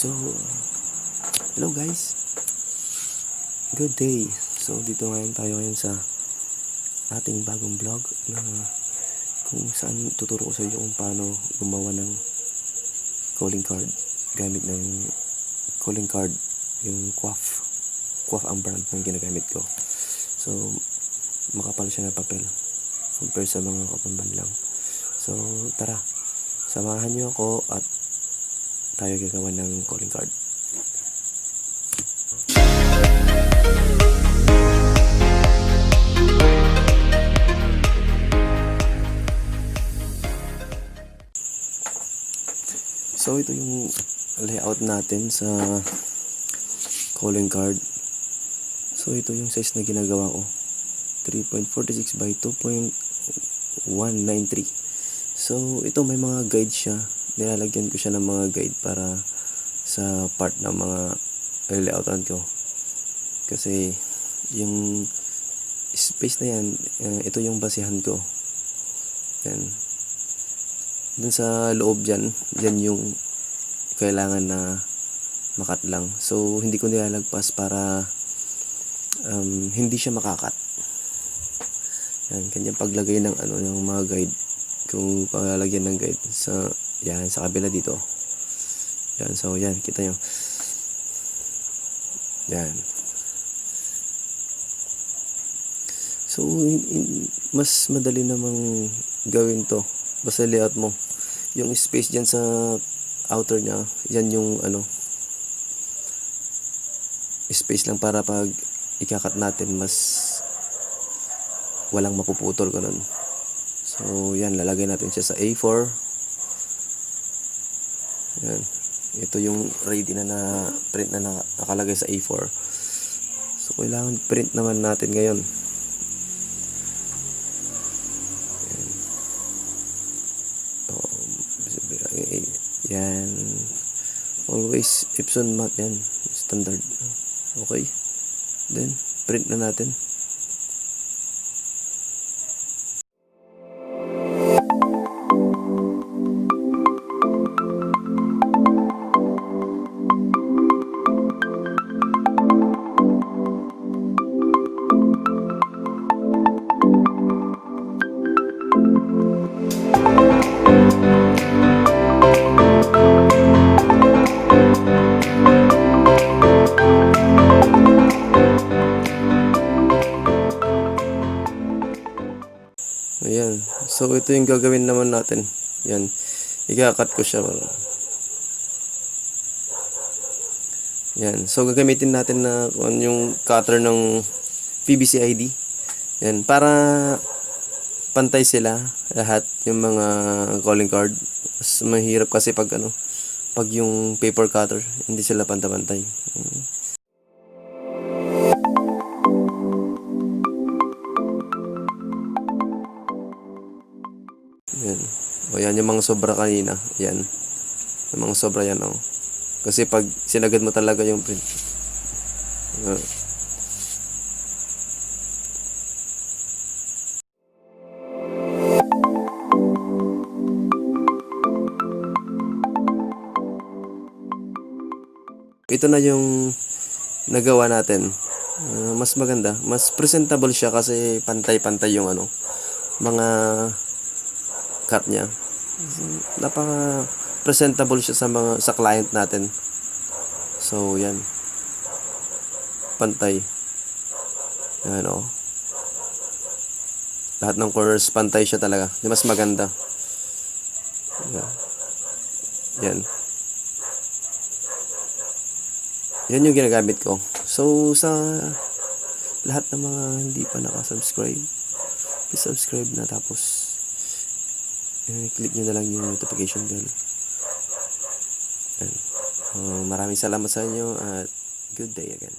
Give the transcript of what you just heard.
So, hello guys. Good day. So, dito ngayon tayo sa ating bagong vlog na kung saan tuturo ko sa inyo kung paano gumawa ng calling card gamit ng calling card, yung QWAF ang brand ng ginagamit ko. So, makapal siya na papel compare sa mga kapamban lang. So, tara, samahan niyo ako at tayo gagawa ng calling card. So, ito yung layout natin sa calling card. So, ito yung size na ginagawa ko. 3.46 by 2.193. So, ito may mga guide siya. Nilalagyan ko siya ng mga guide para sa part ng mga layoutan ko. Kasi, yung space na yan, ito yung basihan ko. Yan. Dun sa loob dyan, yan yung kailangan na makat lang. So, hindi ko nilalagpas para hindi siya makakat. Yan, kanyang paglagay ng ng mga guide. Kung paglagyan ng guide sa sa kabila dito. Yan, so yan, kita nyo. Yan. So, mas madali namang gawin to. Basta layout mo. Yung space dyan sa outer nya, yan yung space lang para pag ikakat natin, mas walang mapuputol ganun. So, yan, lalagay natin siya sa A4. Yan. Ito yung ready na print na nakalagay sa A4. So, kailangan print naman natin ngayon. Yan. Always Epson mat yan. Standard. Okay. Then, print na natin. Ayan. So, ito yung gagawin naman natin. Yan. Ika-cut ko siya. Yan. So, gagamitin natin na yung cutter ng PVC ID. Yan. Para pantay sila lahat yung mga calling card. Mas mahirap kasi pag pag yung paper cutter, hindi sila pantay-pantay. Yan. O yan yung mga sobra kanina. Yan. Yung mga sobra yan Kasi pag sinagad mo talaga yung print. Ito na yung nagawa natin. Mas maganda. Mas presentable siya kasi pantay-pantay yung mga cut niya. Napaka presentable siya sa client natin. So yan, pantay. Yan lahat ng corners pantay siya talaga. Mas maganda. Yan. Yan yung ginagamit ko. So sa lahat ng mga hindi pa nakasubscribe, i-subscribe na, tapos click nyo na lang yung notification bell. Maraming salamat sa inyo at good day again.